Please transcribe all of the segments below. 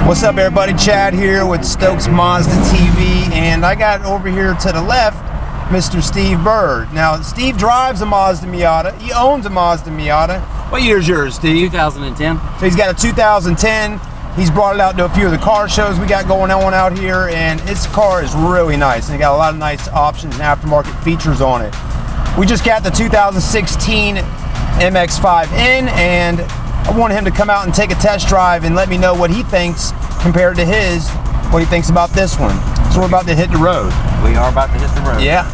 What's up, everybody? Chad here with Stokes Mazda TV, and I got over here to the left Mr. Steve Bird. Now, Steve drives a Mazda Miata. He owns a Mazda Miata. What year is yours, Steve? 2010. So he's got a 2010. He's brought it out to a few of the car shows we got going on out here, and his car is really nice. And he got a lot of nice options and aftermarket features on it. We just got the 2016 MX-5 in, and I wanted him to come out and take a test drive and let me know what he thinks compared to what he thinks about this one. So we're about to hit the road. We are about to hit the road. Yeah.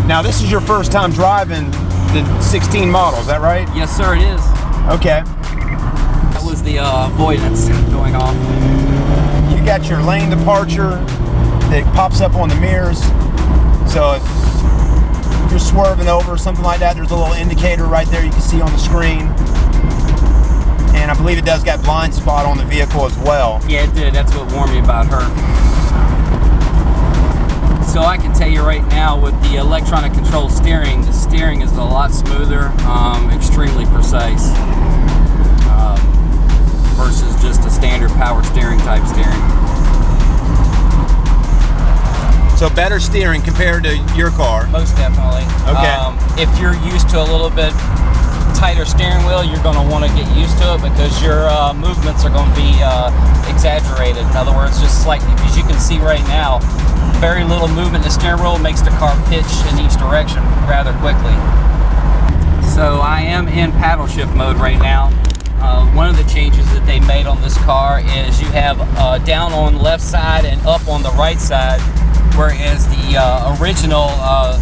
Now, this is your first time driving the 16 model, is that right? Yes, sir, it is. Okay. That was the avoidance going off. You got your lane departure that pops up on the mirrors. So if you're swerving over or something like that, there's a little indicator right there you can see on the screen. And I believe it does got blind spot on the vehicle as well. Yeah, it did. That's what warned me about her. So I can tell you right now, with the electronic control steering, the steering is a lot smoother, extremely precise, versus just a standard power steering type steering. So better steering compared to your car? Most definitely. Okay. If you're used to a little bit tighter steering wheel, you're going to want to get used to it because your movements are going to be exaggerated. In other words, just slightly, because you can see right now, very little movement in the steering wheel makes the car pitch in each direction rather quickly. So I am in paddle shift mode right now. One of the changes that they made on this car is you have down on the left side and up on the right side, whereas the original,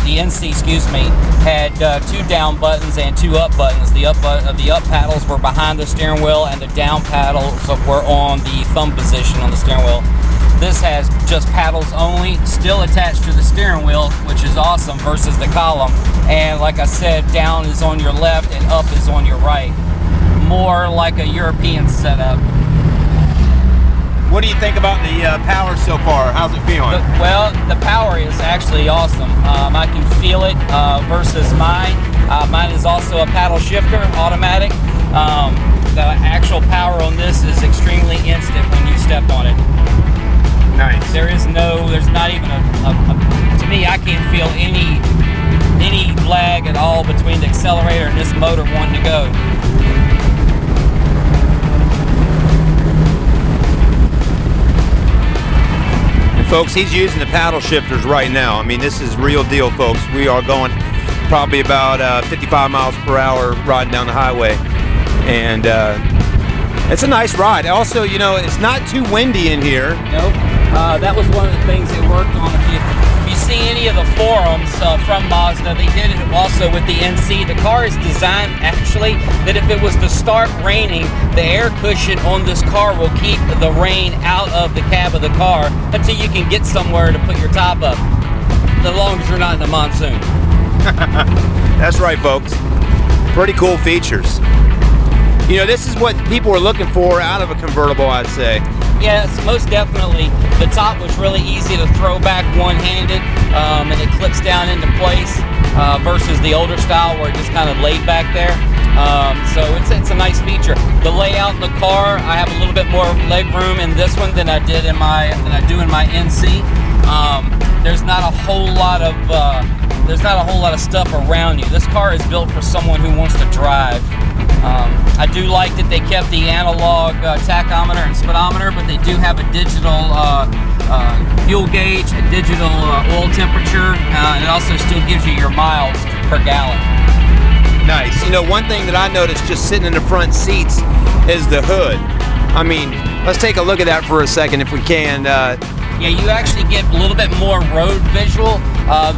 the NC, had 2 down buttons and 2 up buttons. The up paddles were behind the steering wheel, and the down paddles were on the thumb position on the steering wheel. This has just paddles only, still attached to the steering wheel, which is awesome, versus the column. And like I said, down is on your left and up is on your right. More like a European setup. What do you think about the power so far? How's it feeling? Well, the power is actually awesome. I can feel it versus mine. Mine is also a paddle shifter, automatic. The actual power on this is extremely instant when you step on it. Nice. There's not even to me, I can't feel any lag at all between the accelerator and this motor wanting to go. Folks, he's using the paddle shifters right now. I mean, this is real deal, folks. We are going probably about 55 miles per hour riding down the highway. And it's a nice ride. Also, you know, it's not too windy in here. Nope. That was one of the things they worked on. If you see any of the forums from Mazda, they did it also with the NC. The car is designed, actually, that if it was to start raining, the air cushion on this car will keep the rain out of the cab of the car until you can get somewhere to put your top up, as long as you're not in the monsoon. That's right, folks. Pretty cool features. You know, this is what people were looking for out of a convertible, I'd say. Yes, most definitely. The top was really easy to throw back one-handed, and it clips down into place, versus the older style where it just kind of laid back there. So it's a nice feature. The layout in the car, I have a little bit more leg room in this one than I do in my NC. There's not a whole lot of stuff around you. This car is built for someone who wants to drive. I do like that they kept the analog tachometer and speedometer, but they do have a digital fuel gauge, a digital oil temperature, and it also still gives you your miles per gallon. Nice. You know, one thing that I noticed just sitting in the front seats is the hood. I mean, let's take a look at that for a second if we can. Yeah, you actually get a little bit more road visual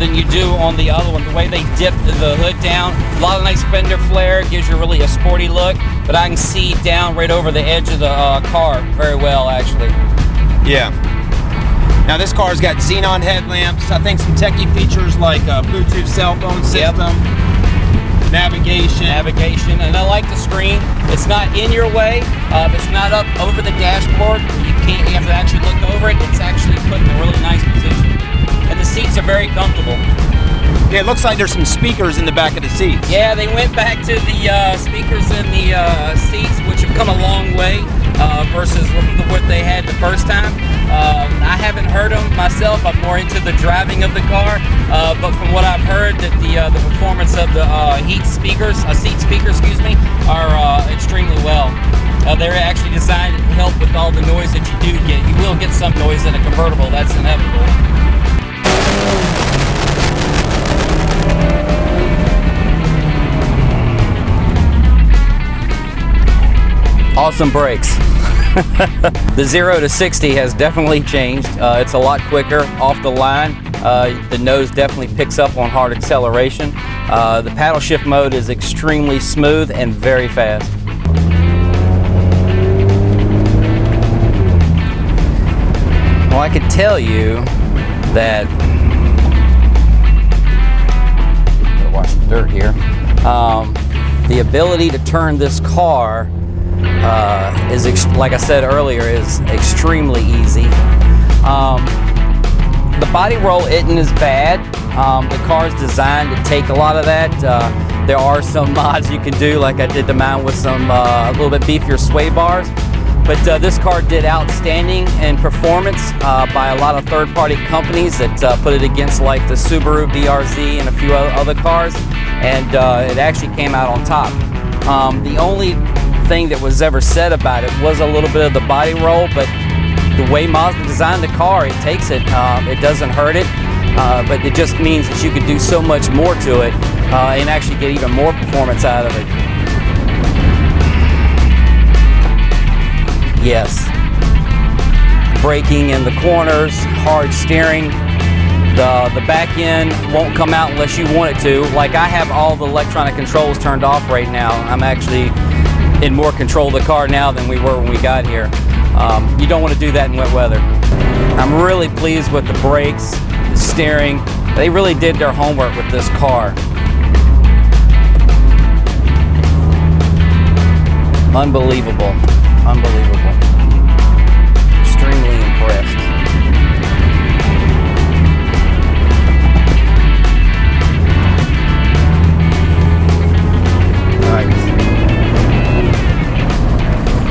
than you do on the other one. The way they dip the hood down, a lot of nice fender flare, gives you really a sporty look, but I can see down right over the edge of the car very well, actually. Yeah. Now this car's got xenon headlamps, I think some techie features like Bluetooth cell phone system, navigation, and I like the screen. It's not in your way, it's not up over the dashboard. You have to actually look over it. It's actually put in a really nice position. And the seats are very comfortable. Yeah, it looks like there's some speakers in the back of the seats. Yeah, they went back to the speakers in the seats, which have come a long way. versus what they had the first time. I haven't heard them myself. I'm more into the driving of the car, but from what I've heard, that the performance of the seat speakers, excuse me, are extremely well. They're actually designed to help with all the noise that you do get. You will get some noise in a convertible, that's inevitable. Awesome brakes. The 0 to 60 has definitely changed. It's a lot quicker off the line. The nose definitely picks up on hard acceleration. The paddle shift mode is extremely smooth and very fast. Well, I could tell you that, watch the dirt here, the ability to turn this car is, like I said earlier, is extremely easy. The body roll isn't as bad. The car is designed to take a lot of that. There are some mods you can do, like I did to mine with some a little bit beefier sway bars. But this car did outstanding in performance by a lot of third-party companies that put it against like the Subaru BRZ and a few other cars, and it actually came out on top. The only thing that was ever said about it was a little bit of the body roll, but the way Mazda designed the car, it takes it, it doesn't hurt it, but it just means that you could do so much more to it and actually get even more performance out of it. Yes, braking in the corners, hard steering. The back end won't come out unless you want it to. Like, I have all the electronic controls turned off right now. I'm actually in more control of the car now than we were when we got here. You don't want to do that in wet weather. I'm really pleased with the brakes, the steering. They really did their homework with this car. Unbelievable. Unbelievable. Extremely impressed.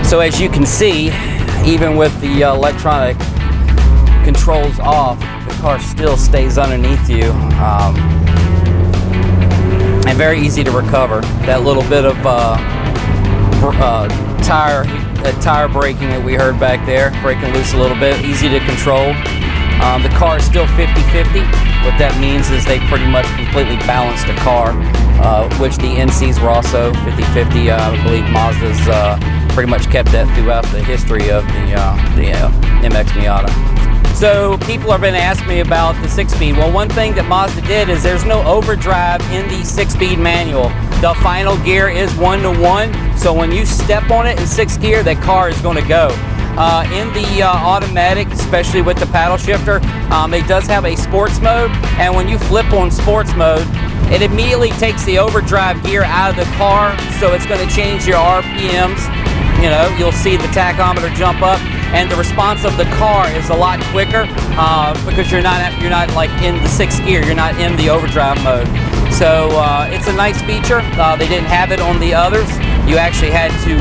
So as you can see, even with the electronic controls off, the car still stays underneath you, and very easy to recover. That little bit of tire braking that we heard back there, breaking loose a little bit, easy to control. The car is still 50-50. What that means is they pretty much completely balanced the car, which the NCs were also 50-50. I believe Mazda's pretty much kept that throughout the history of the MX Miata. So people have been asking me about the 6-speed. Well, one thing that Mazda did is there's no overdrive in the 6-speed manual. The final gear is 1-to-1, so when you step on it in 6th gear, that car is going to go. In the automatic, especially with the paddle shifter, it does have a sports mode, and when you flip on sports mode, it immediately takes the overdrive gear out of the car, so it's going to change your RPMs. You know, you'll see the tachometer jump up, and the response of the car is a lot quicker because you're not like in the 6th gear, you're not in the overdrive mode. So it's a nice feature. They didn't have it on the others. You actually had to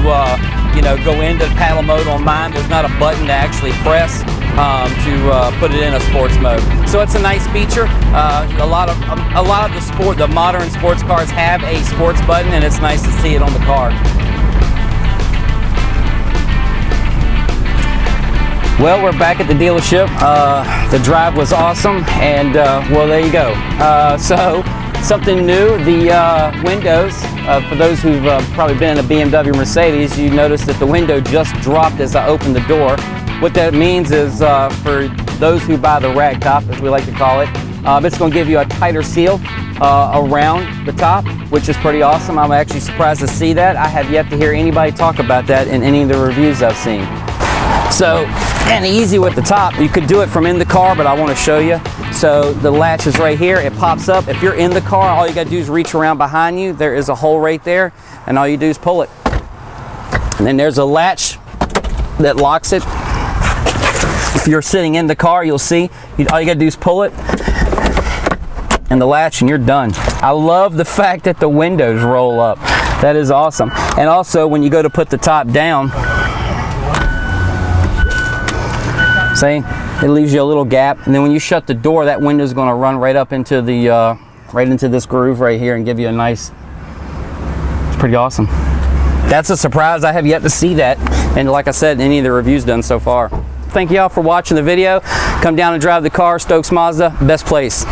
go into paddle mode on mine. There's not a button to actually press to put it in a sports mode. So it's a nice feature. A lot of the modern sports cars have a sports button, and it's nice to see it on the car. Well, we're back at the dealership. The drive was awesome, and well, there you go. So something new, the windows, for those who've probably been in a BMW Mercedes, you notice that the window just dropped as I opened the door. What that means is for those who buy the rag top, as we like to call it, it's going to give you a tighter seal around the top, which is pretty awesome. I'm actually surprised to see that. I have yet to hear anybody talk about that in any of the reviews I've seen. So, and easy with the top. You could do it from in the car, but I want to show you. So the latch is right here. It pops up. If you're in the car, all you got to do is reach around behind you. There is a hole right there, and all you do is pull it. And then there's a latch that locks it. If you're sitting in the car, you'll see. All you got to do is pull it, and the latch, and you're done. I love the fact that the windows roll up. That is awesome. And also, when you go to put the top down, See, it leaves you a little gap, and then when you shut the door, that window is going to run right up into the right into this groove right here and give you a nice. It's pretty awesome. That's a surprise. I have yet to see that, and like I said, any of the reviews done so far. Thank you all for watching the video. Come down and drive the car. Stokes Mazda, best place.